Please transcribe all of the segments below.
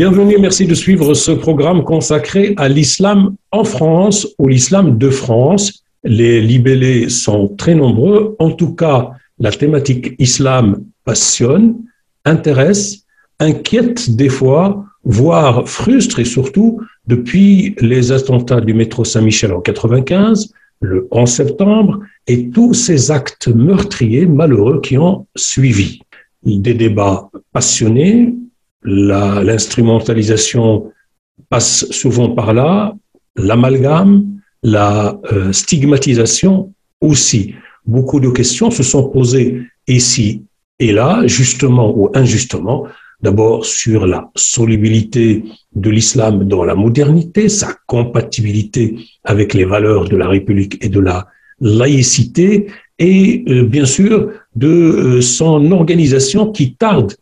Bienvenue, merci de suivre ce programme consacré à l'islam en France ou l'islam de France. Les libellés sont très nombreux. En tout cas, la thématique islam passionne, intéresse, inquiète des fois, voire frustre, et surtout depuis les attentats du métro Saint-Michel en 95, le 11 septembre et tous ces actes meurtriers malheureux qui ont suivi. Des débats passionnés, l'instrumentalisation passe souvent par là, l'amalgame, la stigmatisation aussi. Beaucoup de questions se sont posées ici et là, justement ou injustement, d'abord sur la solubilité de l'islam dans la modernité, sa compatibilité avec les valeurs de la République et de la laïcité, et bien sûr de son organisation qui tarde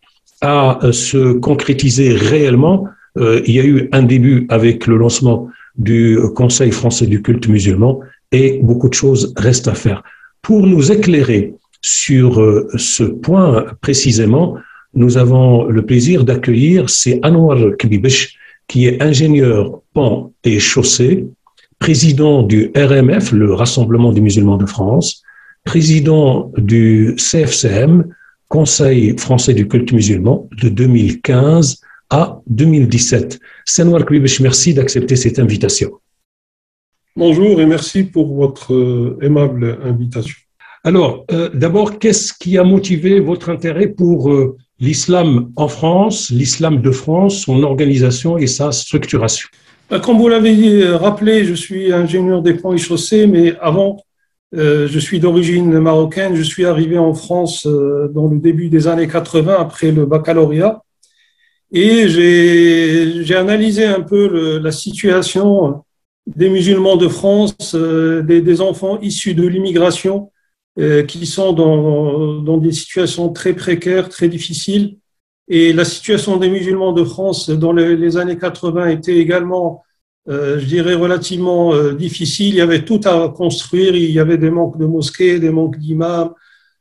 à se concrétiser réellement. Il y a eu un début avec le lancement du Conseil français du culte musulman et beaucoup de choses restent à faire. Pour nous éclairer sur ce point précisément, nous avons le plaisir d'accueillir c'est Anwar Kbibesh, qui est ingénieur pont et chaussée, président du RMF, le Rassemblement des musulmans de France, président du CFCM, Conseil français du culte musulman, de 2015 à 2017. Anwar Kbibesh, merci d'accepter cette invitation. Bonjour et merci pour votre aimable invitation. Alors, d'abord, qu'est-ce qui a motivé votre intérêt pour l'islam en France, l'islam de France, son organisation et sa structuration? Comme vous l'avez rappelé, je suis ingénieur des ponts et chaussées, mais avant, je suis d'origine marocaine. Je suis arrivé en France dans le début des années 80, après le baccalauréat. Et j'ai analysé un peu la situation des musulmans de France, des enfants issus de l'immigration, qui sont dans des situations très précaires, très difficiles. Et la situation des musulmans de France dans les années 80 était également, je dirais, relativement difficile. Il y avait tout à construire. Il y avait des manques de mosquées, des manques d'imams,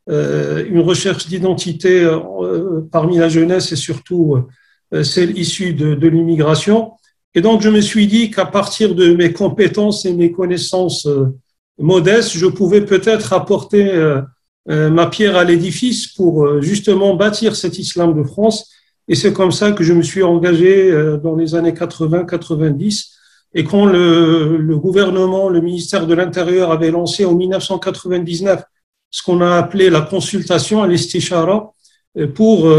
une recherche d'identité parmi la jeunesse et surtout celle issue de l'immigration. Et donc, je me suis dit qu'à partir de mes compétences et mes connaissances modeste, je pouvais peut-être apporter ma pierre à l'édifice pour justement bâtir cet islam de France. Et c'est comme ça que je me suis engagé dans les années 80-90. Et quand le gouvernement, le ministère de l'Intérieur avait lancé en 1999 ce qu'on a appelé la consultation à l'Istishara pour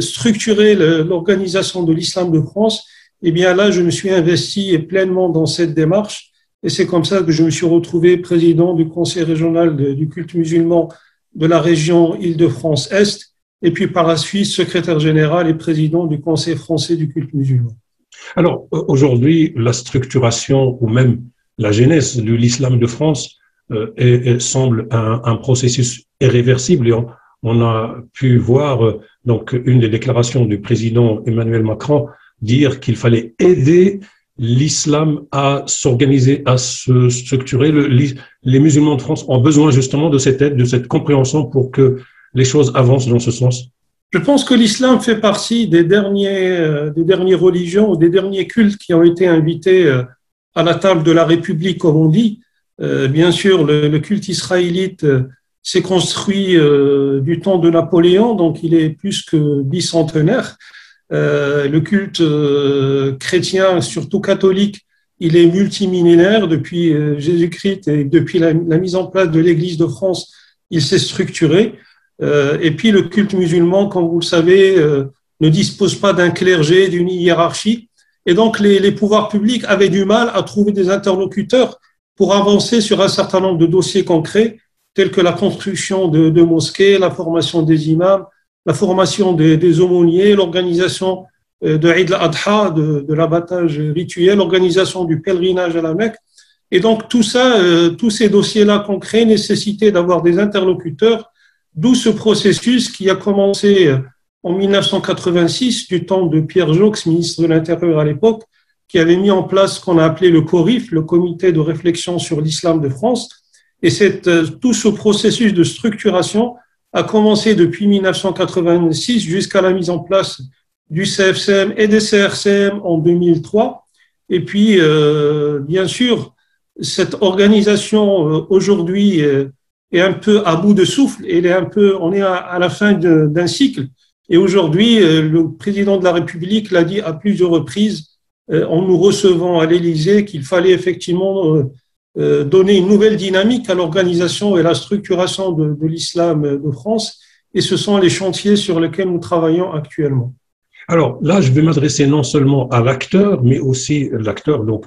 structurer l'organisation de l'islam de France, eh bien là, je me suis investi pleinement dans cette démarche. Et c'est comme ça que je me suis retrouvé président du Conseil régional du culte musulman de la région Île-de-France-Est, et puis par la suite secrétaire général et président du Conseil français du culte musulman. Alors aujourd'hui, la structuration ou même la genèse de l'islam de France semble un processus irréversible. Et on a pu voir donc une des déclarations du président Emmanuel Macron dire qu'il fallait aider l'islam à s'organiser, à se structurer. Les musulmans de France ont besoin justement de cette aide, de cette compréhension pour que les choses avancent dans ce sens. Je pense que l'islam fait partie des dernières religions ou des derniers cultes qui ont été invités à la table de la République, comme on dit. Bien sûr, le culte israélite s'est construit du temps de Napoléon, donc il est plus que bicentenaire. Le culte chrétien, surtout catholique, il est multimillénaire depuis Jésus-Christ et depuis la mise en place de l'Église de France, il s'est structuré. Et puis le culte musulman, comme vous le savez, ne dispose pas d'un clergé, d'une hiérarchie. Et donc les pouvoirs publics avaient du mal à trouver des interlocuteurs pour avancer sur un certain nombre de dossiers concrets, tels que la construction de mosquées, la formation des imams, la formation des aumôniers, l'organisation de Eid al-Adha, de l'abattage rituel, l'organisation du pèlerinage à la Mecque. Et donc, tout ça, tous ces dossiers-là concrets nécessitaient d'avoir des interlocuteurs, d'où ce processus qui a commencé en 1986, du temps de Pierre Joxe, ministre de l'Intérieur à l'époque, qui avait mis en place ce qu'on a appelé le CORIF, le Comité de réflexion sur l'islam de France. Et tout ce processus de structuration a commencé depuis 1986 jusqu'à la mise en place du CFCM et des CRCM en 2003. Et puis, bien sûr, cette organisation aujourd'hui est un peu à bout de souffle. On est à la fin d'un cycle. Et aujourd'hui, le président de la République l'a dit à plusieurs reprises en nous recevant à l'Élysée qu'il fallait effectivement donner une nouvelle dynamique à l'organisation et la structuration de l'islam de France. Et ce sont les chantiers sur lesquels nous travaillons actuellement. Alors là, je vais m'adresser non seulement à l'acteur, mais aussi l'acteur donc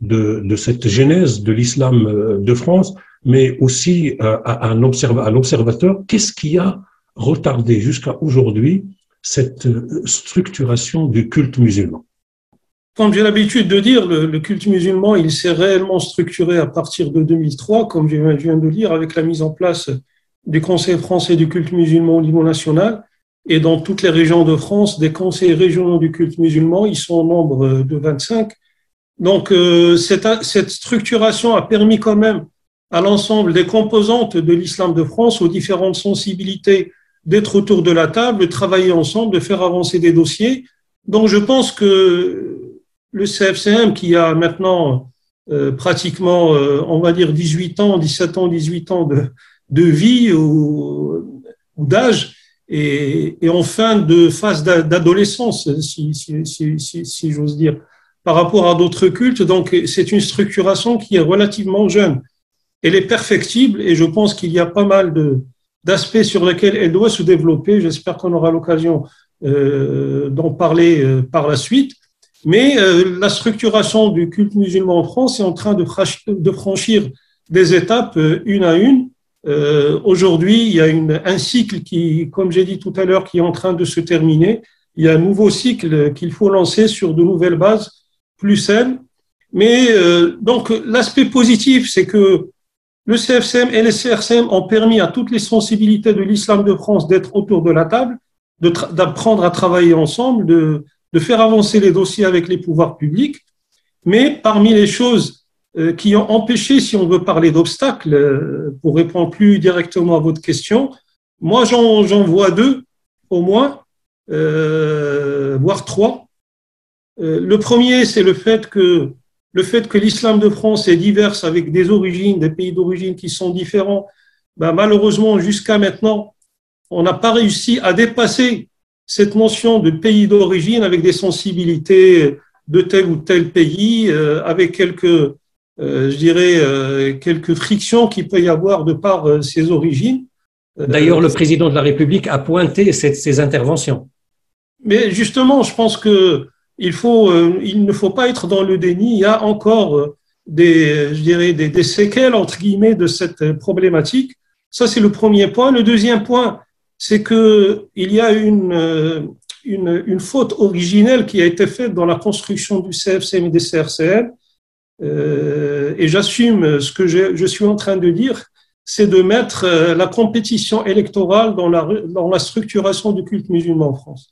de cette genèse de l'islam de France, mais aussi à l'observateur. Qu'est-ce qui a retardé jusqu'à aujourd'hui cette structuration du culte musulman? Comme j'ai l'habitude de dire, le culte musulman, il s'est réellement structuré à partir de 2003, comme je viens de dire, avec la mise en place du Conseil français du culte musulman au niveau national. Et dans toutes les régions de France, des conseils régionaux du culte musulman, ils sont au nombre de 25. Donc, cette structuration a permis quand même à l'ensemble des composantes de l'islam de France, aux différentes sensibilités, d'être autour de la table, de travailler ensemble, de faire avancer des dossiers. Donc, je pense que le CFCM, qui a maintenant pratiquement, on va dire, 18 ans, 17 ans, 18 ans de vie ou d'âge, et en fin de phase d'adolescence, si j'ose dire, par rapport à d'autres cultes. Donc, c'est une structuration qui est relativement jeune. Elle est perfectible et je pense qu'il y a pas mal d'aspects sur lesquels elle doit se développer. J'espère qu'on aura l'occasion d'en parler par la suite. Mais la structuration du culte musulman en France est en train de franchir des étapes une à une. Aujourd'hui, il y a un cycle qui, comme j'ai dit tout à l'heure, qui est en train de se terminer. Il y a un nouveau cycle qu'il faut lancer sur de nouvelles bases plus saines. Mais donc, l'aspect positif, c'est que le CFCM et les CRCM ont permis à toutes les sensibilités de l'islam de France d'être autour de la table, d'apprendre à travailler ensemble, de faire avancer les dossiers avec les pouvoirs publics. Mais parmi les choses qui ont empêché, si on veut parler d'obstacles, pour répondre plus directement à votre question, moi j'en vois deux au moins, voire trois. Le premier, c'est le fait que l'islam de France est divers avec des origines, des pays d'origine qui sont différents. Ben, malheureusement, jusqu'à maintenant, on n'a pas réussi à dépasser cette notion de pays d'origine avec des sensibilités de tel ou tel pays, avec quelques frictions qu'il peut y avoir de par ses origines. D'ailleurs, le président de la République a pointé ces interventions. Mais justement, je pense que il ne faut pas être dans le déni. Il y a encore des séquelles, entre guillemets, de cette problématique. Ça, c'est le premier point. Le deuxième point, c'est qu'il y a une faute originelle qui a été faite dans la construction du CFCM et des CRCM. Et j'assume ce que je suis en train de dire, c'est de mettre la compétition électorale dans la structuration du culte musulman en France.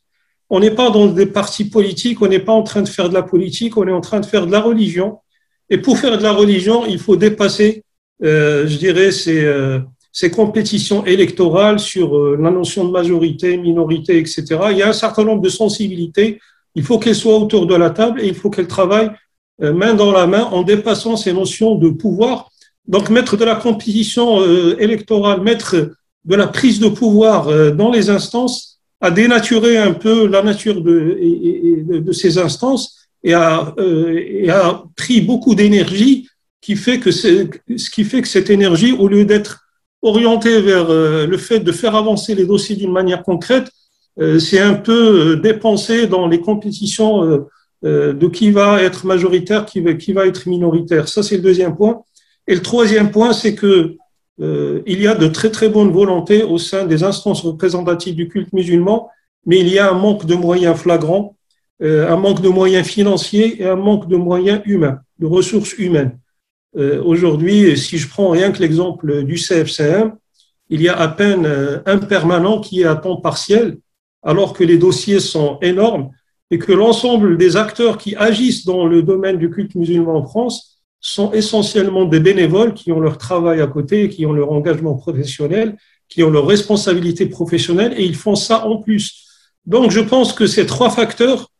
On n'est pas dans des partis politiques, on n'est pas en train de faire de la politique, on est en train de faire de la religion. Et pour faire de la religion, il faut dépasser, ces compétitions électorales sur la notion de majorité, minorité, etc. Il y a un certain nombre de sensibilités. Il faut qu'elles soient autour de la table et il faut qu'elles travaillent main dans la main en dépassant ces notions de pouvoir. Donc, mettre de la compétition électorale, mettre de la prise de pouvoir dans les instances, a dénaturé un peu la nature de ces instances et a pris beaucoup d'énergie, ce qui fait que cette énergie, au lieu d'être orientée vers le fait de faire avancer les dossiers d'une manière concrète, c'est un peu dépensé dans les compétitions de qui va être majoritaire, qui va être minoritaire. Ça, c'est le deuxième point. Et le troisième point, c'est que il y a de très, très bonnes volontés au sein des instances représentatives du culte musulman, mais il y a un manque de moyens flagrants, un manque de moyens financiers et un manque de moyens humains, de ressources humaines. Aujourd'hui, si je prends rien que l'exemple du CFCM, il y a à peine un permanent qui est à temps partiel, alors que les dossiers sont énormes et que l'ensemble des acteurs qui agissent dans le domaine du culte musulman en France sont essentiellement des bénévoles qui ont leur travail à côté, qui ont leur engagement professionnel, qui ont leur responsabilité professionnelle, et ils font ça en plus. Donc, je pense que ces trois facteurs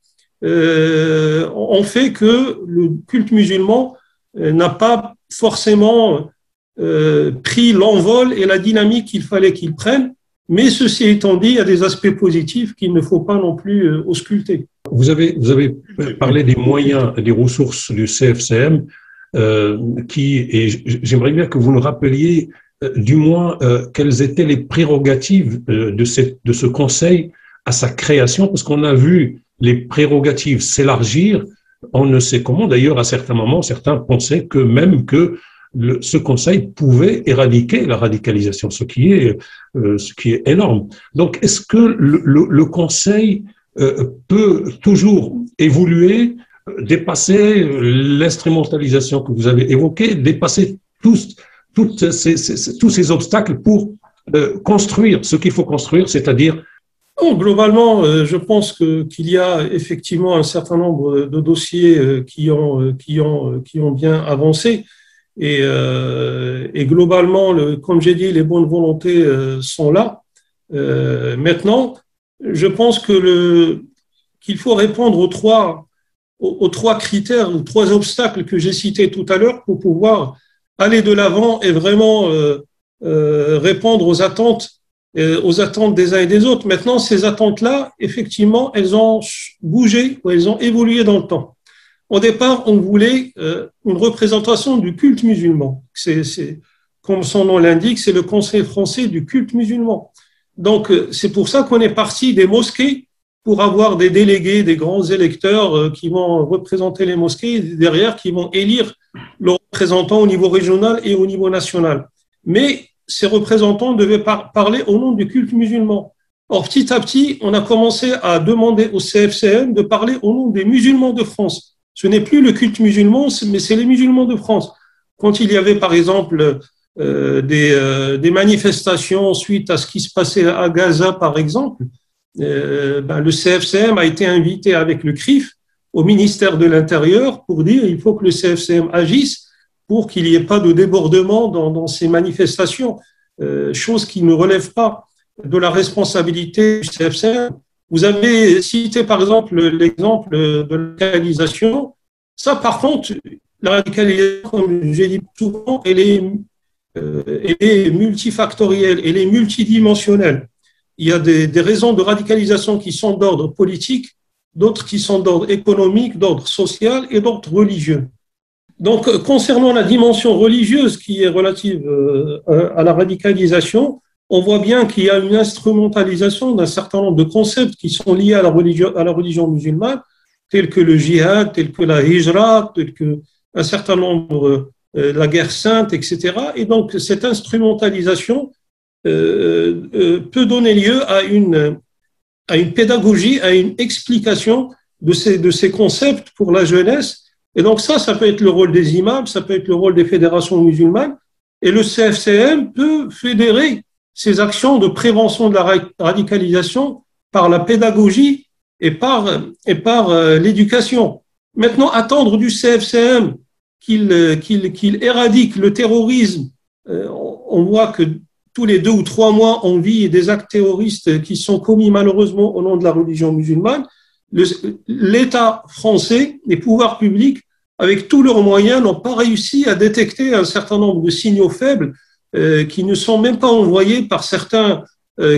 ont fait que le culte musulman n'a pas forcément pris l'envol et la dynamique qu'il fallait qu'il prenne. Mais ceci étant dit, il y a des aspects positifs qu'il ne faut pas non plus ausculter. Vous avez parlé des moyens et des ressources du CFCM, et j'aimerais bien que vous nous rappeliez du moins quelles étaient les prérogatives de ce conseil à sa création, parce qu'on a vu les prérogatives s'élargir, on ne sait comment. D'ailleurs, à certains moments, certains pensaient que même que ce conseil pouvait éradiquer la radicalisation, ce qui est énorme. Donc, est-ce que le conseil peut toujours évoluer, dépasser l'instrumentalisation que vous avez évoquée, dépasser tous ces obstacles pour construire ce qu'il faut construire, c'est-à-dire… Globalement, je pense qu'il y a effectivement un certain nombre de dossiers qui ont bien avancé. Et globalement, comme j'ai dit, les bonnes volontés sont là. Maintenant, je pense qu'il faut répondre aux trois critères, aux trois obstacles que j'ai cités tout à l'heure pour pouvoir aller de l'avant et vraiment répondre aux attentes des uns et des autres. Maintenant, ces attentes-là, effectivement, elles ont bougé ou elles ont évolué dans le temps. Au départ, on voulait une représentation du culte musulman. C'est, comme son nom l'indique, c'est le Conseil français du culte musulman. Donc, c'est pour ça qu'on est parti des mosquées pour avoir des délégués, des grands électeurs qui vont représenter les mosquées et derrière qui vont élire leurs représentants au niveau régional et au niveau national. Mais ces représentants devaient parler au nom du culte musulman. Or, petit à petit, on a commencé à demander au CFCM de parler au nom des musulmans de France. Ce n'est plus le culte musulman, mais c'est les musulmans de France. Quand il y avait, par exemple, des manifestations suite à ce qui se passait à Gaza, par exemple, le CFCM a été invité avec le CRIF au ministère de l'Intérieur pour dire qu'il faut que le CFCM agisse pour qu'il n'y ait pas de débordement dans ces manifestations, chose qui ne relève pas de la responsabilité du CFCM. Vous avez cité par exemple l'exemple de la radicalisation. Ça, par contre, la radicalisation, comme j'ai dit souvent, elle est multifactorielle, elle est multidimensionnelle. Il y a des raisons de radicalisation qui sont d'ordre politique, d'autres qui sont d'ordre économique, d'ordre social et d'ordre religieux. Donc, concernant la dimension religieuse qui est relative à la radicalisation, on voit bien qu'il y a une instrumentalisation d'un certain nombre de concepts qui sont liés à la religion musulmane, tels que le djihad, tels que la hijra, tels que un certain nombre, la guerre sainte, etc. Et donc, cette instrumentalisation peut donner lieu à une pédagogie, à une explication de ces concepts pour la jeunesse. Et donc ça peut être le rôle des imams, ça peut être le rôle des fédérations musulmanes. Et le CFCM peut fédérer ces actions de prévention de la radicalisation par la pédagogie et par l'éducation. Maintenant, attendre du CFCM qu'il éradique le terrorisme, on voit que tous les 2 ou 3 mois, on vit des actes terroristes qui sont commis malheureusement au nom de la religion musulmane. L'État français, les pouvoirs publics, avec tous leurs moyens, n'ont pas réussi à détecter un certain nombre de signaux faibles qui ne sont même pas envoyés par certains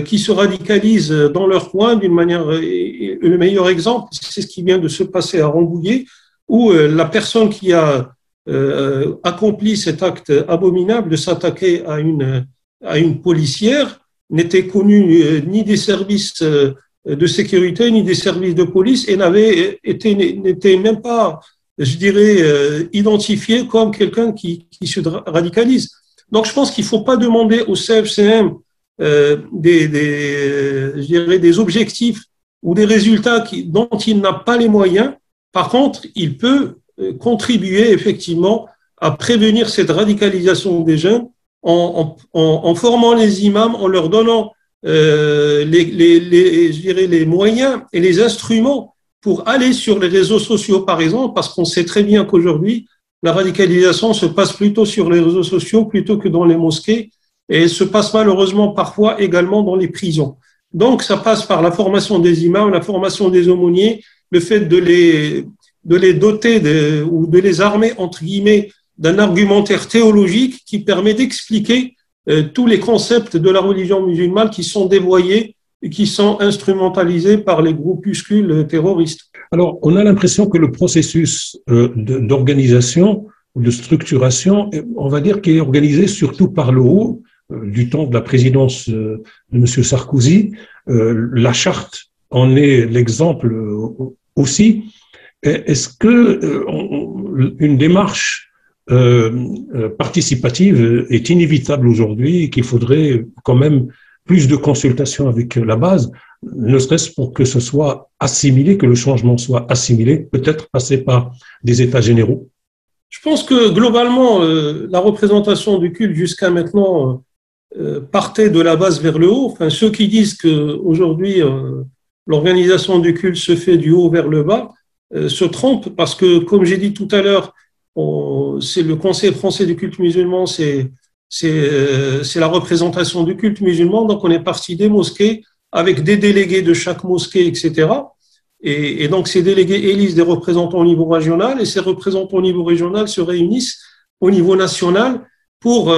qui se radicalisent dans leur coin d'une manière. Le meilleur exemple, c'est ce qui vient de se passer à Rambouillet, où la personne qui a accompli cet acte abominable de s'attaquer à une policière n'était connue ni des services de sécurité ni des services de police et n'était même pas, je dirais, identifié comme quelqu'un qui se radicalise. Donc, je pense qu'il ne faut pas demander au CFCM des objectifs ou des résultats dont il n'a pas les moyens. Par contre, il peut contribuer effectivement à prévenir cette radicalisation des jeunes en formant les imams, en leur donnant les moyens et les instruments pour aller sur les réseaux sociaux, par exemple, parce qu'on sait très bien qu'aujourd'hui, la radicalisation se passe plutôt sur les réseaux sociaux plutôt que dans les mosquées et se passe malheureusement parfois également dans les prisons. Donc, ça passe par la formation des imams, la formation des aumôniers, le fait de les doter ou de les armer, entre guillemets, d'un argumentaire théologique qui permet d'expliquer tous les concepts de la religion musulmane qui sont dévoyés et qui sont instrumentalisés par les groupuscules terroristes. Alors, on a l'impression que le processus d'organisation ou de structuration, on va dire qu'il est organisé surtout par le haut, du temps de la présidence de M. Sarkozy. La charte en est l'exemple aussi. Est-ce que une démarche participative est inévitable aujourd'hui et qu'il faudrait quand même plus de consultation avec la base, ne serait-ce pour que ce soit assimilé, que le changement soit assimilé, peut-être passer par des états généraux? Je pense que globalement, la représentation du culte jusqu'à maintenant partait de la base vers le haut. Enfin, ceux qui disent qu'aujourd'hui, l'organisation du culte se fait du haut vers le bas se trompent parce que, comme j'ai dit tout à l'heure, c'est le Conseil français du culte musulman, c'est la représentation du culte musulman. Donc, on est parti des mosquées avec des délégués de chaque mosquée, etc. Et donc, ces délégués élisent des représentants au niveau régional et ces représentants au niveau régional se réunissent au niveau national pour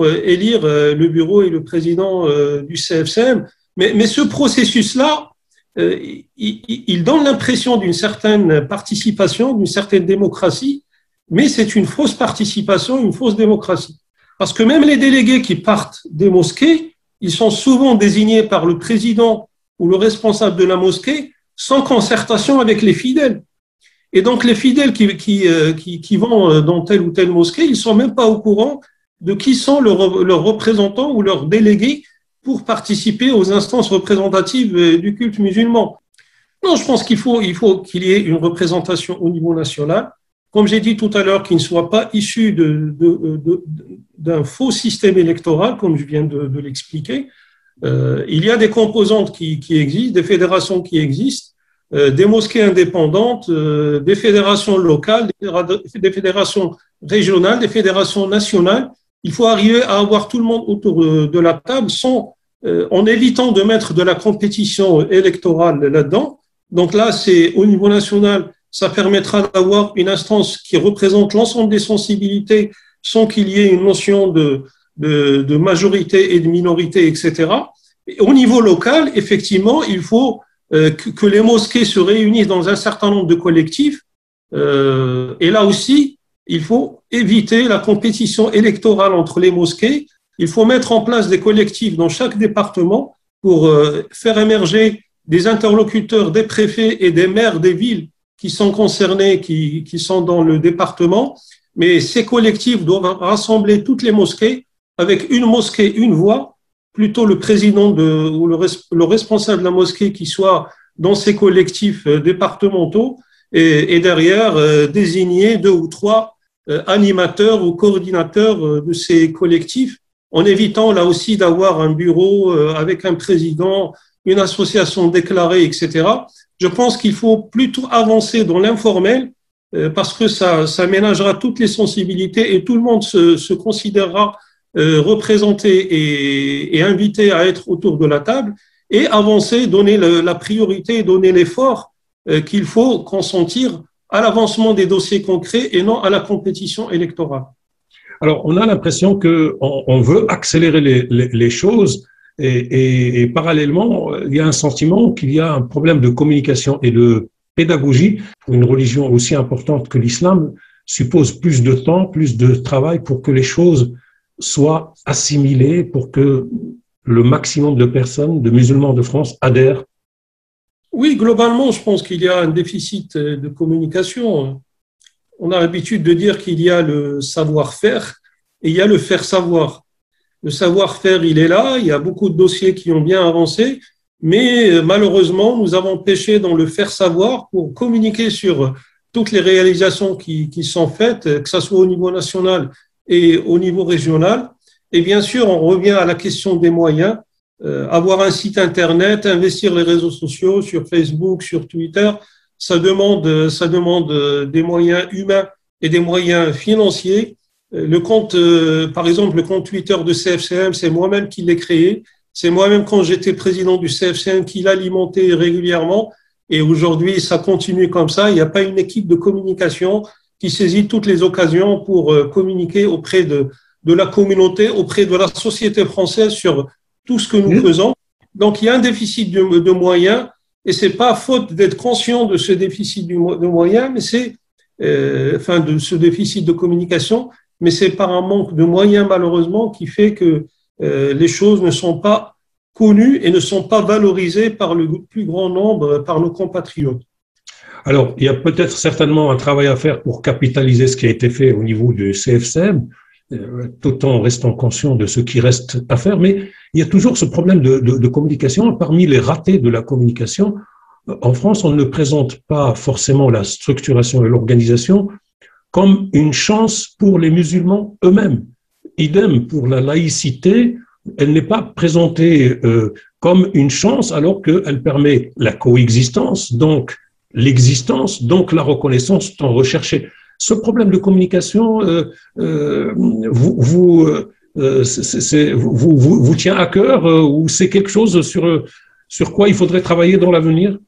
élire le bureau et le président du CFCM. Mais ce processus-là, il donne l'impression d'une certaine participation, d'une certaine démocratie, mais c'est une fausse participation, une fausse démocratie. Parce que même les délégués qui partent des mosquées, ils sont souvent désignés par le président ou le responsable de la mosquée sans concertation avec les fidèles. Et donc, les fidèles qui vont dans telle ou telle mosquée, ils ne sont même pas au courant de qui sont leurs représentants ou leurs délégués pour participer aux instances représentatives du culte musulman. Non, je pense qu'il faut qu'il y ait une représentation au niveau national, comme j'ai dit tout à l'heure, qui ne soit pas issue d'un faux système électoral, comme je viens de l'expliquer. Il y a des composantes qui existent, des fédérations qui existent, des mosquées indépendantes, des fédérations locales, des fédérations régionales, des fédérations nationales. Il faut arriver à avoir tout le monde autour de la table en évitant de mettre de la compétition électorale là-dedans. Donc là, c'est au niveau national, ça permettra d'avoir une instance qui représente l'ensemble des sensibilités sans qu'il y ait une notion de majorité et de minorité, etc. Et au niveau local, effectivement, il faut que les mosquées se réunissent dans un certain nombre de collectifs. Et là aussi, il faut éviter la compétition électorale entre les mosquées. Il faut mettre en place des collectifs dans chaque département pour faire émerger des interlocuteurs des préfets et des maires des villes qui sont concernés, qui sont dans le département. Mais ces collectifs doivent rassembler toutes les mosquées avec une mosquée, une voix, plutôt le président ou le responsable de la mosquée qui soit dans ces collectifs départementaux et derrière désigner 2 ou 3 animateurs ou coordinateurs de ces collectifs, en évitant là aussi d'avoir un bureau avec un président, une association déclarée, etc. Je pense qu'il faut plutôt avancer dans l'informel parce que ça ménagera toutes les sensibilités et tout le monde se considérera représenté et invité à être autour de la table et avancer, donner la priorité, donner l'effort qu'il faut consentir à l'avancement des dossiers concrets et non à la compétition électorale. Alors, on a l'impression qu'on veut accélérer les choses et parallèlement, il y a un sentiment qu'il y a un problème de communication et de pédagogie. Pour une religion aussi importante que l'islam, suppose plus de temps, plus de travail pour que les choses soient assimilées, pour que le maximum de personnes, de musulmans de France, adhèrent. Oui, globalement, je pense qu'il y a un déficit de communication. On a l'habitude de dire qu'il y a le savoir-faire et il y a le faire-savoir. Le savoir-faire, il est là, il y a beaucoup de dossiers qui ont bien avancé, mais malheureusement, nous avons péché dans le faire-savoir pour communiquer sur toutes les réalisations qui sont faites, que ce soit au niveau national et au niveau régional. Et bien sûr, on revient à la question des moyens. Avoir un site Internet, investir les réseaux sociaux sur Facebook, sur Twitter, ça demande des moyens humains et des moyens financiers. Le compte, par exemple, le compte Twitter de CFCM, c'est moi-même qui l'ai créé. C'est moi-même, quand j'étais président du CFCM, qui l'alimentais régulièrement. Et aujourd'hui, ça continue comme ça. Il n'y a pas une équipe de communication qui saisit toutes les occasions pour communiquer auprès de la communauté, auprès de la société française sur tout ce que nous faisons. Donc, il y a un déficit de moyens, et c'est pas faute d'être conscient de ce déficit de moyens, mais c'est, de ce déficit de communication, mais c'est par un manque de moyens, malheureusement, qui fait que les choses ne sont pas connues et ne sont pas valorisées par le plus grand nombre, par nos compatriotes. Alors, il y a peut-être certainement un travail à faire pour capitaliser ce qui a été fait au niveau du CFCM, tout en restant conscient de ce qui reste à faire, mais il y a toujours ce problème de communication. Parmi les ratés de la communication, en France, on ne présente pas forcément la structuration et l'organisation comme une chance pour les musulmans eux-mêmes. Idem pour la laïcité, elle n'est pas présentée comme une chance alors qu'elle permet la coexistence, donc l'existence, donc la reconnaissance tant recherchée. Ce problème de communication vous tient à cœur ou c'est quelque chose sur quoi il faudrait travailler dans l'avenir?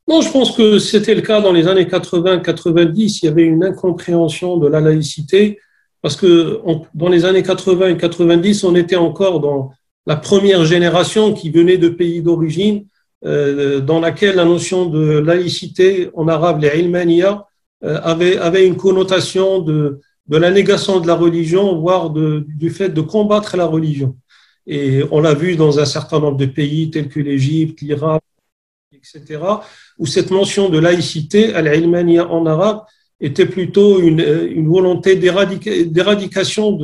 Non, je pense que c'était le cas dans les années 80-90. Il y avait une incompréhension de la laïcité parce que dans les années 80 et 90, on était encore dans la première génération qui venait de pays d'origine, dans laquelle la notion de laïcité, en arabe, les ilmaniya, avait une connotation de la négation de la religion, voire du fait de combattre la religion. Et on l'a vu dans un certain nombre de pays tels que l'Égypte, l'Irak, etc., où cette notion de laïcité, al-ilmaniya en arabe, était plutôt une volonté d'éradication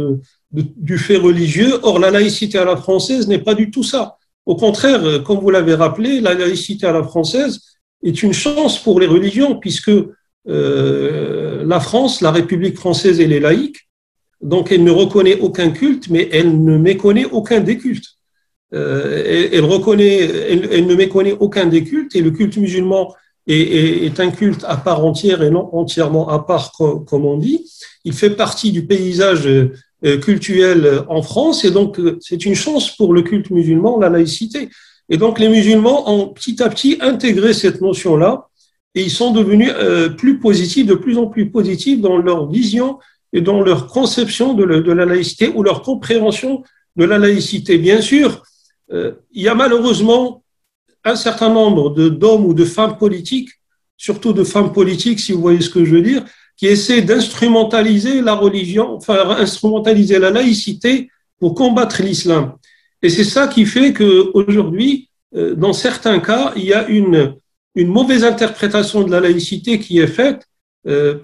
du fait religieux. Or, la laïcité à la française n'est pas du tout ça. Au contraire, comme vous l'avez rappelé, la laïcité à la française est une chance pour les religions, puisque la France, la République française, elle est laïque, donc elle ne reconnaît aucun culte, mais elle ne méconnaît aucun des cultes. Elle ne méconnaît aucun des cultes, et le culte musulman est un culte à part entière et non entièrement à part, comme on dit. Il fait partie du paysage cultuel en France, et donc c'est une chance pour le culte musulman, la laïcité. Et donc les musulmans ont petit à petit intégré cette notion-là, et ils sont devenus plus positifs, de plus en plus positifs dans leur vision et dans leur conception de la laïcité ou leur compréhension de la laïcité. Bien sûr, il y a malheureusement un certain nombre d'hommes ou de femmes politiques, surtout de femmes politiques, si vous voyez ce que je veux dire, qui essaient d'instrumentaliser la religion, enfin instrumentaliser la laïcité pour combattre l'islam. Et c'est ça qui fait qu'aujourd'hui, dans certains cas, il y a une mauvaise interprétation de la laïcité qui est faite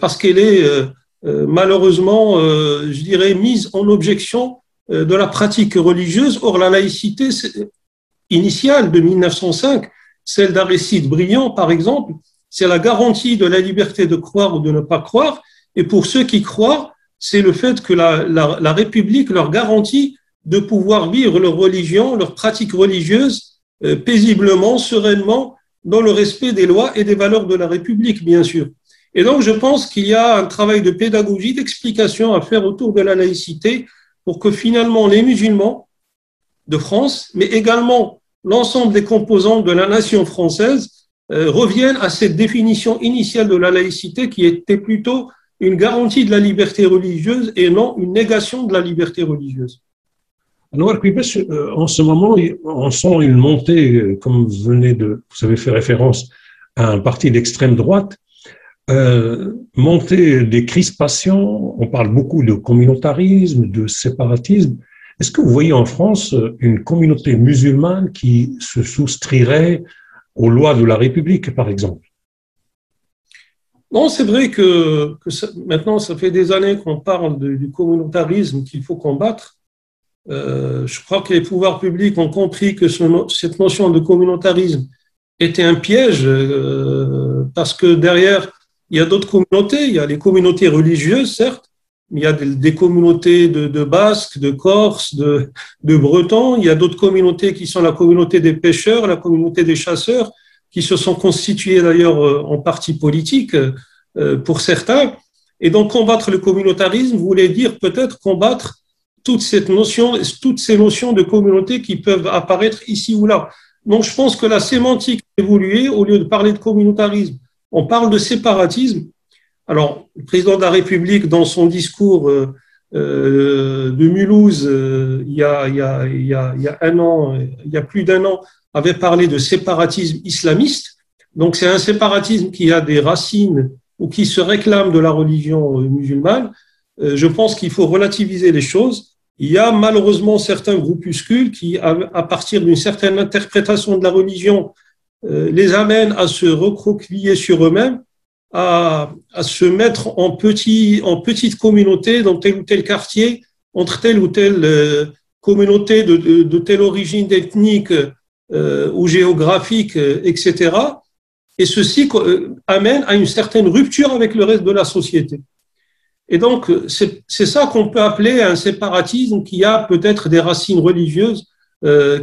parce qu'elle est malheureusement, je dirais, mise en objection de la pratique religieuse. Or, la laïcité initiale de 1905, celle d'Aristide Briand, par exemple, c'est la garantie de la liberté de croire ou de ne pas croire. Et pour ceux qui croient, c'est le fait que la République leur garantit de pouvoir vivre leur religion, leur pratique religieuse paisiblement, sereinement, dans le respect des lois et des valeurs de la République, bien sûr. Et donc, je pense qu'il y a un travail de pédagogie, d'explication à faire autour de la laïcité pour que finalement les musulmans de France, mais également l'ensemble des composants de la nation française, reviennent à cette définition initiale de la laïcité qui était plutôt une garantie de la liberté religieuse et non une négation de la liberté religieuse. Anouar Kouibes, en ce moment, on sent une montée, comme vous avez fait référence à un parti d'extrême droite, montée des crispations, on parle beaucoup de communautarisme, de séparatisme. Est-ce que vous voyez en France une communauté musulmane qui se soustrairait aux lois de la République, par exemple? Non, c'est vrai que maintenant, ça fait des années qu'on parle du communautarisme qu'il faut combattre. Je crois que les pouvoirs publics ont compris que cette notion de communautarisme était un piège parce que derrière, il y a d'autres communautés. Il y a les communautés religieuses, certes, mais il y a des communautés de Basques, de Corses, de Bretons. Il y a d'autres communautés qui sont la communauté des pêcheurs, la communauté des chasseurs, qui se sont constituées d'ailleurs en partis politiques pour certains. Et donc, combattre le communautarisme voulait dire peut-être combattre toutes ces notions de communauté qui peuvent apparaître ici ou là. Donc, je pense que la sémantique a évolué. Au lieu de parler de communautarisme, on parle de séparatisme. Alors, le président de la République, dans son discours de Mulhouse, il y a un an, il y a plus d'un an, avait parlé de séparatisme islamiste. Donc, c'est un séparatisme qui a des racines ou qui se réclame de la religion musulmane. Je pense qu'il faut relativiser les choses. Il y a malheureusement certains groupuscules qui, à partir d'une certaine interprétation de la religion, les amènent à se recroqueviller sur eux-mêmes, à se mettre en petite communauté dans tel ou tel quartier, entre telle ou telle communauté de telle origine ethnique ou géographique, etc. Et ceci amène à une certaine rupture avec le reste de la société. Et donc, c'est ça qu'on peut appeler un séparatisme qui a peut-être des racines religieuses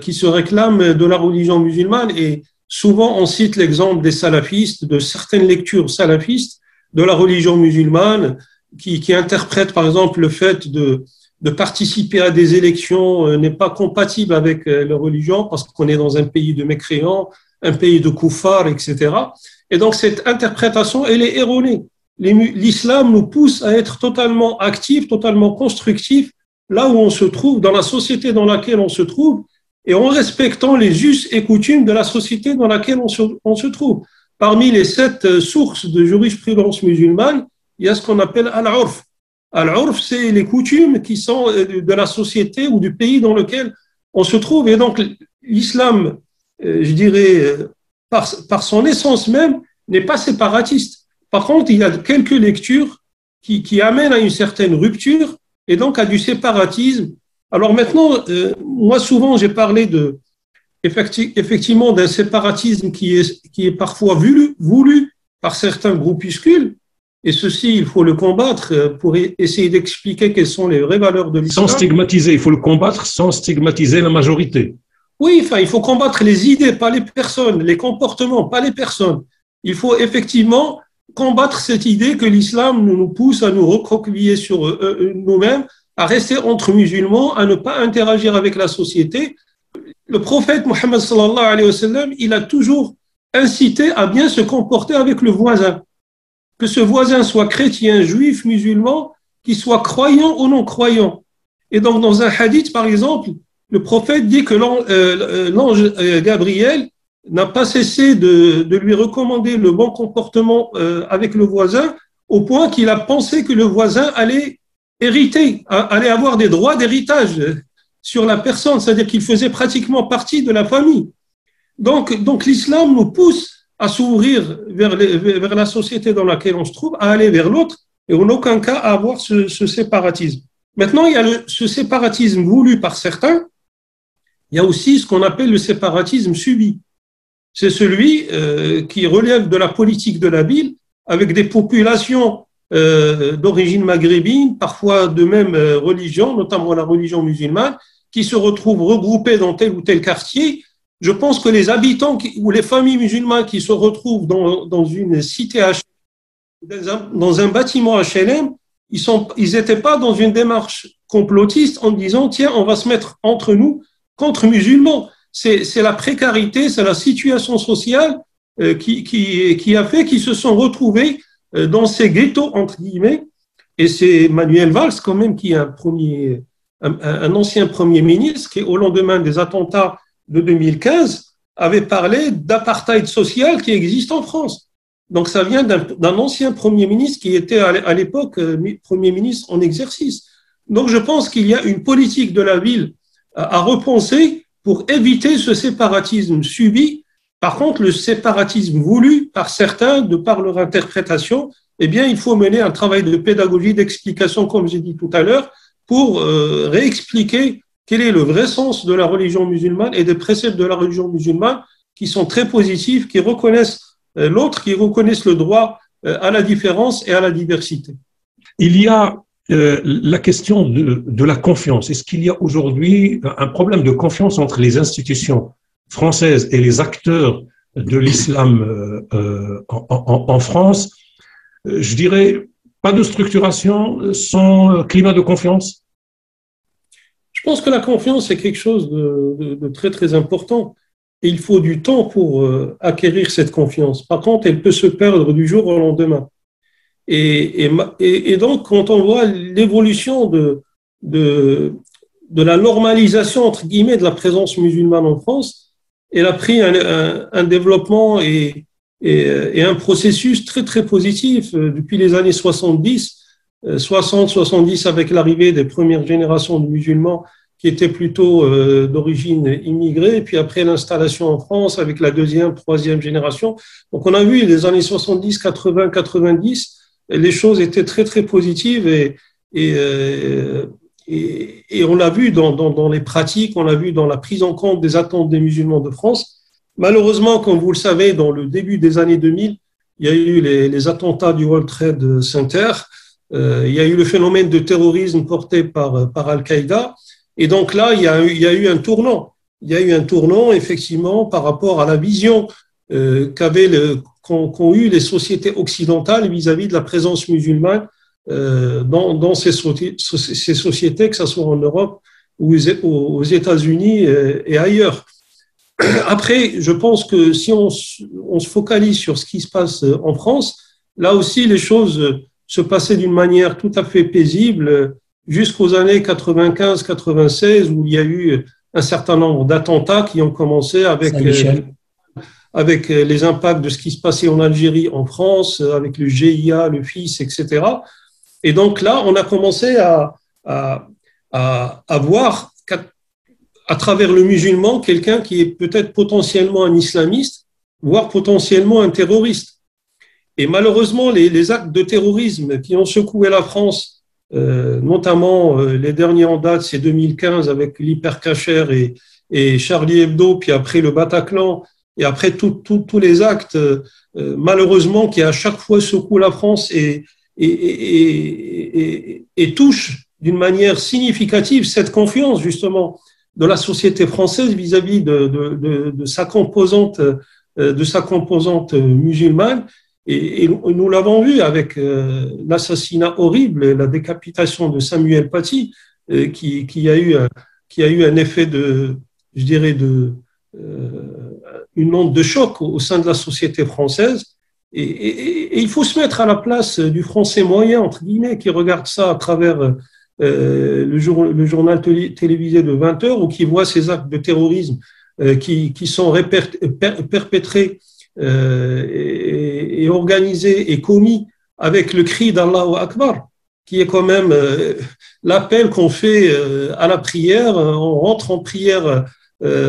qui se réclament de la religion musulmane. Et souvent, on cite l'exemple des salafistes, de certaines lectures salafistes de la religion musulmane qui interprètent, par exemple, le fait de participer à des élections n'est pas compatible avec la religion parce qu'on est dans un pays de mécréants, un pays de koufars, etc. Et donc, cette interprétation, elle est erronée. L'islam nous pousse à être totalement actifs, totalement constructifs, là où on se trouve, dans la société dans laquelle on se trouve, et en respectant les us et coutumes de la société dans laquelle on se trouve. Parmi les 7 sources de jurisprudence musulmane, il y a ce qu'on appelle al-urf. Al-urf, c'est les coutumes qui sont de la société ou du pays dans lequel on se trouve. Et donc, l'islam, je dirais, par son essence même, n'est pas séparatiste. Par contre, il y a quelques lectures qui amènent à une certaine rupture et donc à du séparatisme. Alors maintenant, moi souvent j'ai parlé effectivement d'un séparatisme qui est parfois voulu par certains groupuscules, et ceci, il faut le combattre pour essayer d'expliquer quelles sont les vraies valeurs de l'islam. Sans stigmatiser, il faut le combattre sans stigmatiser la majorité. Oui, enfin, il faut combattre les idées, pas les personnes, les comportements, pas les personnes. Il faut effectivement combattre cette idée que l'islam nous pousse à nous recroqueviller sur nous-mêmes, à rester entre musulmans, à ne pas interagir avec la société. Le prophète Mohammed sallallahu alayhi wa sallam, il a toujours incité à bien se comporter avec le voisin. Que ce voisin soit chrétien, juif, musulman, qu'il soit croyant ou non croyant. Et donc, dans un hadith, par exemple, le prophète dit que l'ange Gabriel n'a pas cessé de lui recommander le bon comportement avec le voisin, au point qu'il a pensé que le voisin allait hériter, allait avoir des droits d'héritage sur la personne, c'est-à-dire qu'il faisait pratiquement partie de la famille. Donc l'islam nous pousse à s'ouvrir vers la société dans laquelle on se trouve, à aller vers l'autre, et en aucun cas à avoir ce séparatisme. Maintenant, il y a ce séparatisme voulu par certains, il y a aussi ce qu'on appelle le séparatisme subi. C'est celui qui relève de la politique de la ville, avec des populations d'origine maghrébine, parfois de même religion, notamment la religion musulmane, qui se retrouvent regroupées dans tel ou tel quartier. Je pense que les habitants ou les familles musulmanes qui se retrouvent dans une cité HLM, dans un bâtiment HLM, ils n'étaient pas dans une démarche complotiste en disant tiens, on va se mettre entre nous contre musulmans. C'est la précarité, c'est la situation sociale qui a fait qu'ils se sont retrouvés dans ces ghettos, entre guillemets. Et c'est Manuel Valls, quand même, qui est un ancien Premier ministre, qui, au lendemain des attentats de 2015, avait parlé d'apartheid social qui existe en France. Donc, ça vient d'un ancien Premier ministre qui était à l'époque Premier ministre en exercice. Donc, je pense qu'il y a une politique de la ville à repenser pour éviter ce séparatisme subi. Par contre, le séparatisme voulu par certains, de par leur interprétation, eh bien, il faut mener un travail de pédagogie, d'explication, comme j'ai dit tout à l'heure, pour réexpliquer quel est le vrai sens de la religion musulmane et des préceptes de la religion musulmane qui sont très positifs, qui reconnaissent l'autre, qui reconnaissent le droit à la différence et à la diversité. Il y a la question de la confiance. Est-ce qu'il y a aujourd'hui un problème de confiance entre les institutions françaises et les acteurs de l'islam en France? Je dirais pas de structuration sans climat de confiance. pense que la confiance est quelque chose de très, très important. Et il faut du temps pour acquérir cette confiance. Par contre, elle peut se perdre du jour au lendemain. Et donc, quand on voit l'évolution de, de la normalisation, entre guillemets, de la présence musulmane en France, elle a pris un développement et un processus très, très positif depuis les années 70, 60-70 avec l'arrivée des premières générations de musulmans qui étaient plutôt d'origine immigrée, puis après l'installation en France avec la deuxième, troisième génération. Donc on a vu les années 70, 80, 90, les choses étaient très, très positives et on l'a vu dans les pratiques, on l'a vu dans la prise en compte des attentes des musulmans de France. Malheureusement, comme vous le savez, dans le début des années 2000, il y a eu les attentats du World Trade Center, il y a eu le phénomène de terrorisme porté par Al-Qaïda, et donc là, il y a eu un tournant. Il y a eu un tournant, effectivement, par rapport à la vision qu'ont eu les sociétés occidentales vis-à-vis de la présence musulmane dans ces sociétés, que ce soit en Europe ou aux États-Unis et ailleurs. Après, je pense que si on se focalise sur ce qui se passe en France, là aussi, les choses se passaient d'une manière tout à fait paisible jusqu'aux années 95-96, où il y a eu un certain nombre d'attentats qui ont commencé avec les impacts de ce qui se passait en Algérie, en France, avec le GIA, le FIS, etc. Et donc là, on a commencé à voir à travers le musulman quelqu'un qui est peut-être potentiellement un islamiste, voire potentiellement un terroriste. Et malheureusement, les actes de terrorisme qui ont secoué la France, notamment les derniers en date, c'est 2015 avec l'Hypercacher et Charlie Hebdo, puis après le Bataclan, et après tous les actes, malheureusement, qui à chaque fois secouent la France et touchent d'une manière significative cette confiance, justement, de la société française vis-à-vis de sa composante musulmane. Et nous l'avons vu avec l'assassinat horrible, la décapitation de Samuel Paty, qui a eu un effet je dirais, une onde de choc au sein de la société française. Et il faut se mettre à la place du Français moyen, entre guillemets, qui regarde ça à travers le journal télévisé de 20 heures ou qui voit ces actes de terrorisme qui sont perpétrés et organisés et commis avec le cri d'Allahu Akbar, qui est quand même l'appel qu'on fait à la prière. On rentre en prière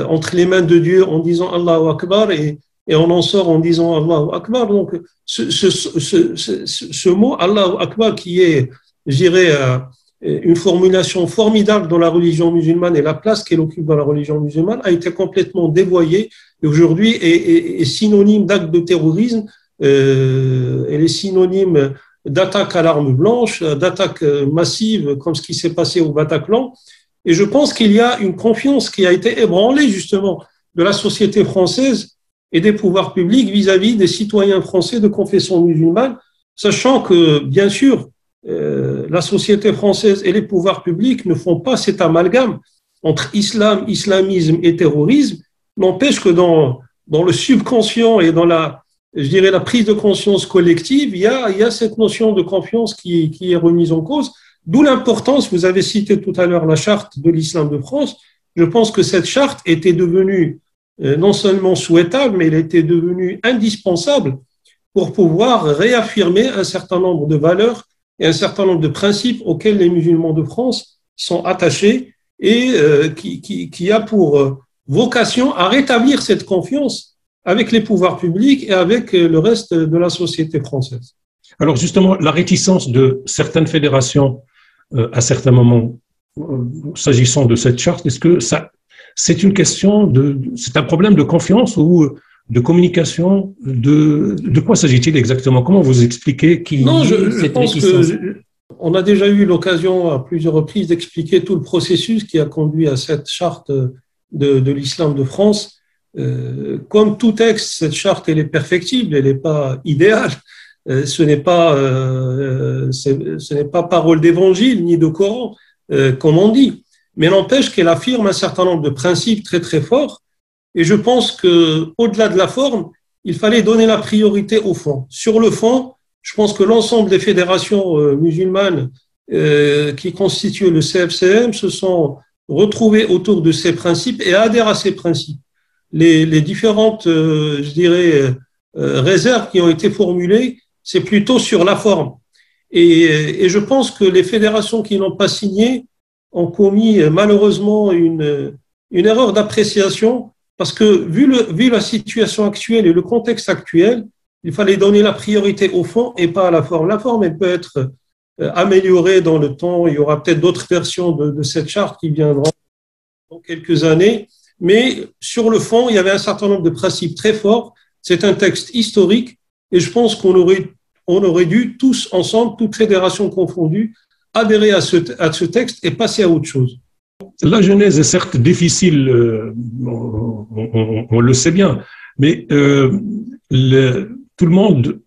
entre les mains de Dieu en disant Allahu Akbar et on en sort en disant Allahu Akbar. Donc ce mot Allahu Akbar qui est, je dirais, une formulation formidable dans la religion musulmane et la place qu'elle occupe dans la religion musulmane a été complètement dévoyée et aujourd'hui est synonyme d'acte de terrorisme. Elle est synonyme d'attaque à l'arme blanche, d'attaque massive comme ce qui s'est passé au Bataclan. Et je pense qu'il y a une confiance qui a été ébranlée justement de la société française et des pouvoirs publics vis-à-vis des citoyens français de confession musulmane, sachant que, bien sûr, la société française et les pouvoirs publics ne font pas cet amalgame entre islam, islamisme et terrorisme, n'empêche que dans le subconscient et dans la prise de conscience collective, il y a cette notion de confiance qui est remise en cause, d'où l'importance, vous avez cité tout à l'heure la charte de l'islam de France, je pense que cette charte était devenue non seulement souhaitable, mais elle était devenue indispensable pour pouvoir réaffirmer un certain nombre de valeurs et un certain nombre de principes auxquels les musulmans de France sont attachés et qui a pour vocation à rétablir cette confiance avec les pouvoirs publics et avec le reste de la société française. Alors justement, la réticence de certaines fédérations à certains moments, s'agissant de cette charte, est-ce que c'est une question c'est un problème de confiance ou de communication? De quoi s'agit-il exactement? Comment vous expliquez je pense qu'on a déjà eu l'occasion à plusieurs reprises d'expliquer tout le processus qui a conduit à cette charte de l'islam de France. Comme tout texte, cette charte, elle est perfectible, elle n'est pas idéale. Ce n'est pas parole d'évangile ni de Coran, comme on dit. mais n'empêche qu'elle affirme un certain nombre de principes très très forts. Et je pense qu'au-delà de la forme, il fallait donner la priorité au fond. Sur le fond, je pense que l'ensemble des fédérations musulmanes qui constituent le CFCM se sont retrouvées autour de ces principes et adhèrent à ces principes. Les différentes, je dirais, réserves qui ont été formulées, c'est plutôt sur la forme. Et je pense que les fédérations qui n'ont pas signé ont commis malheureusement une erreur d'appréciation parce que vu la situation actuelle et le contexte actuel, il fallait donner la priorité au fond et pas à la forme. La forme, elle peut être améliorée dans le temps. Il y aura peut-être d'autres versions de cette charte qui viendront dans quelques années. Mais sur le fond, il y avait un certain nombre de principes très forts. C'est un texte historique et je pense qu'on aurait dû tous ensemble, toutes fédérations confondues, adhérer à ce texte et passer à autre chose. La genèse est certes difficile, on le sait bien, mais tout le monde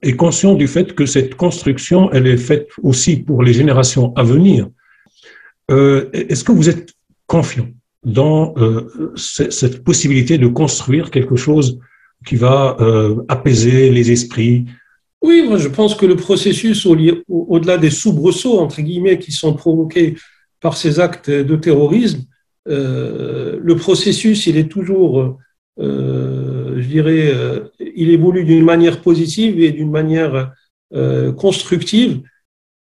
est conscient du fait que cette construction, elle est faite aussi pour les générations à venir. Est-ce que vous êtes confiant dans cette possibilité de construire quelque chose qui va apaiser les esprits? Oui, moi je pense que le processus, au-delà des soubresauts, entre guillemets, qui sont provoqués par ces actes de terrorisme, le processus, il est toujours, je dirais, il évolue d'une manière positive et d'une manière constructive.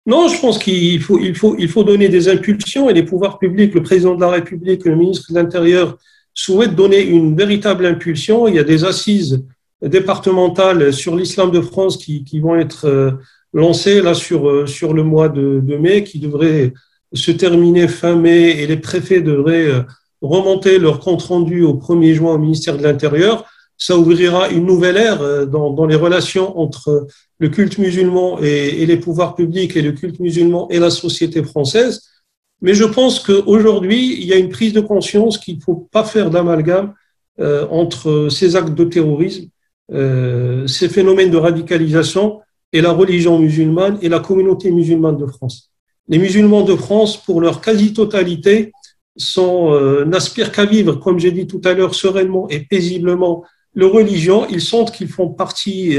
Non, je pense qu'il faut donner des impulsions et les pouvoirs publics, le président de la République, le ministre de l'Intérieur souhaitent donner une véritable impulsion. Il y a des assises départementales sur l'islam de France qui vont être lancées là sur le mois de mai, qui devraient se terminer fin mai et les préfets devraient remonter leur compte-rendu au 1er juin au ministère de l'Intérieur. Ça ouvrira une nouvelle ère dans les relations entre le culte musulman et les pouvoirs publics et le culte musulman et la société française. Mais je pense qu'aujourd'hui, il y a une prise de conscience qu'il ne faut pas faire d'amalgame entre ces actes de terrorisme, ces phénomènes de radicalisation et la religion musulmane et la communauté musulmane de France. Les musulmans de France, pour leur quasi-totalité, n'aspirent qu'à vivre, comme j'ai dit tout à l'heure, sereinement et paisiblement leur religion. Ils sentent qu'ils font partie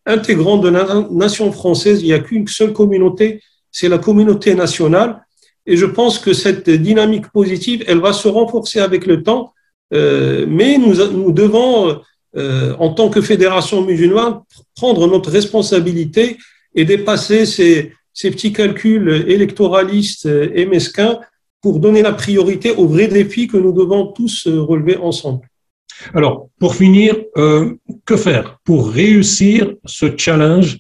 intégrante de la nation française. Il n'y a qu'une seule communauté, c'est la communauté nationale. Et je pense que cette dynamique positive, elle va se renforcer avec le temps. Mais nous devons, en tant que fédération musulmane, prendre notre responsabilité et dépasser ces petits calculs électoralistes et mesquins pour donner la priorité aux vrais défis que nous devons tous relever ensemble. Alors, pour finir, que faire pour réussir ce challenge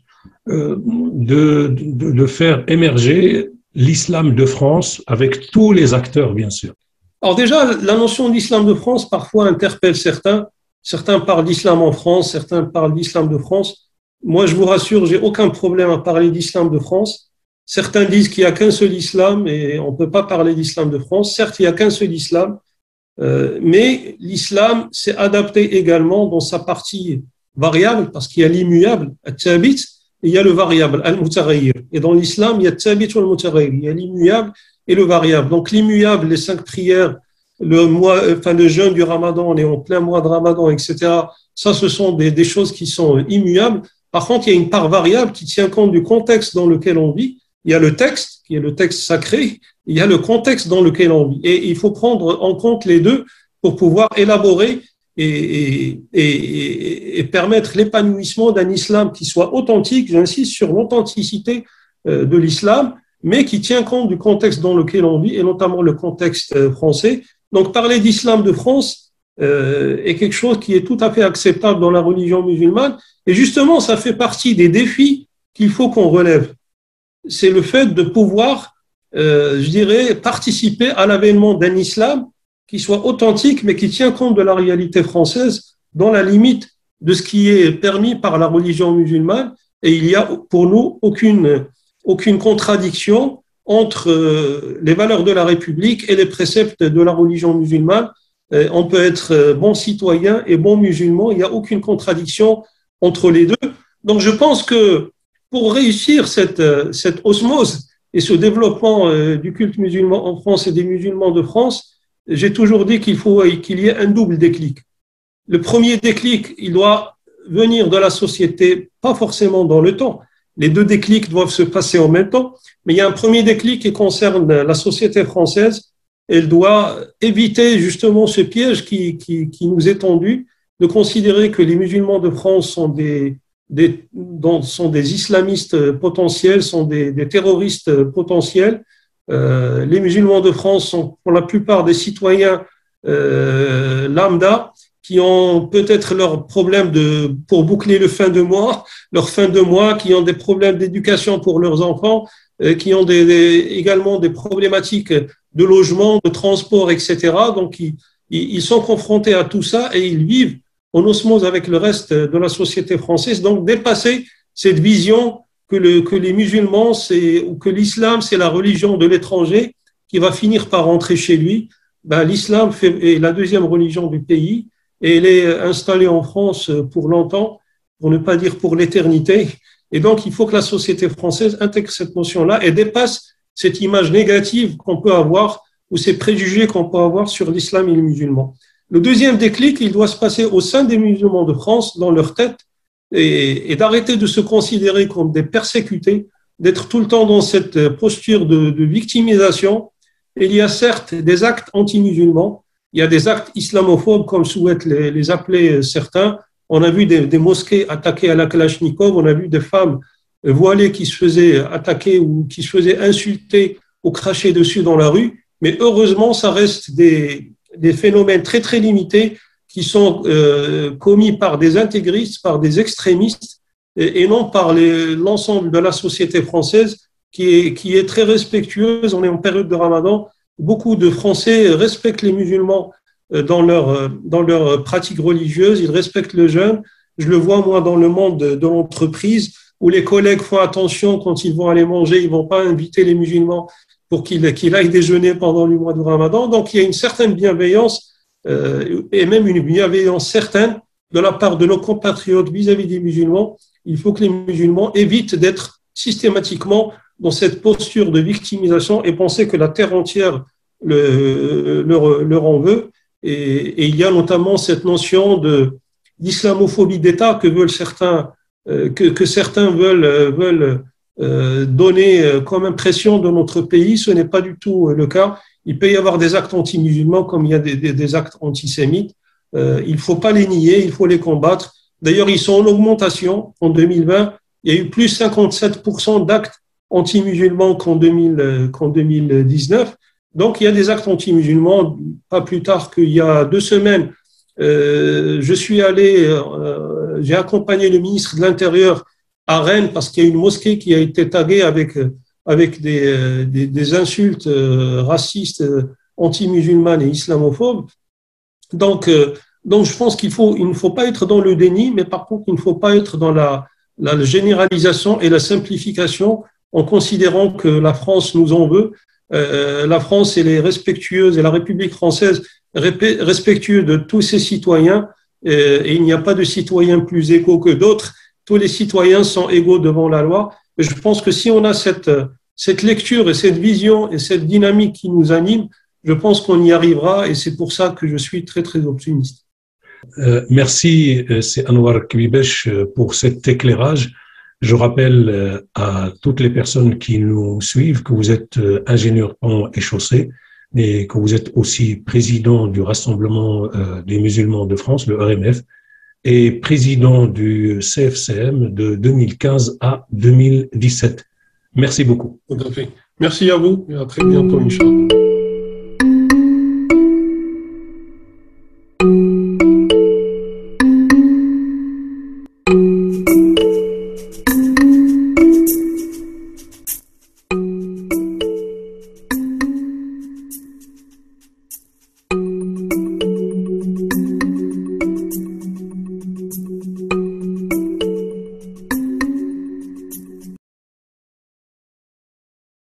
de faire émerger l'islam de France avec tous les acteurs, bien sûr? Alors déjà, la notion d'islam de France parfois interpelle certains. Certains parlent d'islam en France, certains parlent d'islam de France. Moi, je vous rassure, j'ai aucun problème à parler d'islam de France. Certains disent qu'il n'y a qu'un seul islam et on ne peut pas parler d'islam de France. Certes, il n'y a qu'un seul islam, mais l'islam s'est adapté également dans sa partie variable parce qu'il y a l'immuable, al-thabit, et il y a le variable, al-mutaghayyir. Et dans l'islam, il y a al-thabit ou al-mutaghayyir. Il y a l'immuable et le variable. Donc l'immuable, les 5 prières, le jeûne du Ramadan, on est en plein mois de Ramadan, etc. Ça, ce sont des choses qui sont immuables. Par contre, il y a une part variable qui tient compte du contexte dans lequel on vit. Il y a le texte, qui est le texte sacré, il y a le contexte dans lequel on vit. Et il faut prendre en compte les deux pour pouvoir élaborer et permettre l'épanouissement d'un islam qui soit authentique. J'insiste sur l'authenticité de l'islam, mais qui tient compte du contexte dans lequel on vit, et notamment le contexte français. Donc, parler d'islam de France est quelque chose qui est tout à fait acceptable dans la religion musulmane. Et justement, ça fait partie des défis qu'il faut qu'on relève. C'est le fait de pouvoir, je dirais, participer à l'avènement d'un islam qui soit authentique, mais qui tient compte de la réalité française dans la limite de ce qui est permis par la religion musulmane. Et il y a pour nous aucune contradiction entre les valeurs de la République et les préceptes de la religion musulmane. On peut être bon citoyen et bon musulman, il n'y a aucune contradiction entre les deux. Donc je pense que pour réussir cette osmose et ce développement du culte musulman en France et des musulmans de France, j'ai toujours dit qu'il y ait un double déclic. Le premier déclic, il doit venir de la société, pas forcément dans le temps. Les deux déclics doivent se passer en même temps, mais il y a un premier déclic qui concerne la société française. Elle doit éviter justement ce piège qui nous est tendu de considérer que les musulmans de France sont des islamistes potentiels, sont des terroristes potentiels. Les musulmans de France sont pour la plupart des citoyens lambda qui ont peut-être leurs problèmes pour boucler leur fin de mois, qui ont des problèmes d'éducation pour leurs enfants, qui ont également des problématiques de logement, de transport, etc. Donc, ils sont confrontés à tout ça et ils vivent en osmose avec le reste de la société française. Donc, dépasser cette vision que les musulmans, ou que l'islam, c'est la religion de l'étranger qui va finir par rentrer chez lui. L'islam est la deuxième religion du pays et elle est installée en France pour longtemps, pour ne pas dire pour l'éternité. Et donc, il faut que la société française intègre cette notion-là et dépasse cette image négative qu'on peut avoir ou ces préjugés qu'on peut avoir sur l'islam et les musulmans. Le deuxième déclic, il doit se passer au sein des musulmans de France, dans leur tête, et d'arrêter de se considérer comme des persécutés, d'être tout le temps dans cette posture de victimisation. Et il y a certes des actes anti-musulmans, il y a des actes islamophobes, comme souhaitent les appeler certains. On a vu des mosquées attaquées à la Kalachnikov, on a vu des femmes voilées qui se faisaient attaquer ou qui se faisaient insulter ou cracher dessus dans la rue. Mais heureusement, ça reste des phénomènes très, très limités qui sont commis par des intégristes, par des extrémistes et non par l'ensemble de la société française qui est très respectueuse. On est en période de Ramadan. Beaucoup de Français respectent les musulmans dans leur pratique religieuse. Ils respectent le jeûne. Je le vois, moi, dans le monde de l'entreprise où les collègues font attention quand ils vont aller manger. Ils ne vont pas inviter les musulmans pour qu'ils aillent déjeuner pendant le mois du Ramadan. Donc, il y a une certaine bienveillance et même une bienveillance certaine de la part de nos compatriotes vis-à-vis des musulmans. Il faut que les musulmans évitent d'être systématiquement dans cette posture de victimisation et penser que la terre entière leur en veut. Et il y a notamment cette notion d'islamophobie d'État que veulent certains, que certains veulent donner comme impression de notre pays. Ce n'est pas du tout le cas. Il peut y avoir des actes anti-musulmans comme il y a des actes antisémites. Il ne faut pas les nier, il faut les combattre. D'ailleurs, ils sont en augmentation. En 2020, il y a eu plus 57% d'actes anti-musulmans qu'en 2019. Donc, il y a des actes anti-musulmans. Pas plus tard qu'il y a 2 semaines, j'ai accompagné le ministre de l'Intérieur à Rennes parce qu'il y a une mosquée qui a été taguée avec des insultes racistes, anti-musulmanes et islamophobes. Donc, je pense il ne faut pas être dans le déni, mais par contre, il ne faut pas être dans la généralisation et la simplification en considérant que la France nous en veut. La France, elle est respectueuse et la République française respectueuse de tous ses citoyens et il n'y a pas de citoyens plus égaux que d'autres. Tous les citoyens sont égaux devant la loi. Et je pense que si on a cette lecture et cette vision et cette dynamique qui nous anime, je pense qu'on y arrivera et c'est pour ça que je suis très, très optimiste. Merci, c'est Anouar Kbibesh pour cet éclairage. Je rappelle à toutes les personnes qui nous suivent que vous êtes ingénieur pont et chaussée et que vous êtes aussi président du Rassemblement des musulmans de France, le RMF, et président du CFCM de 2015 à 2017. Merci beaucoup. Tout à fait. Merci à vous et à très bientôt, Inch'Allah.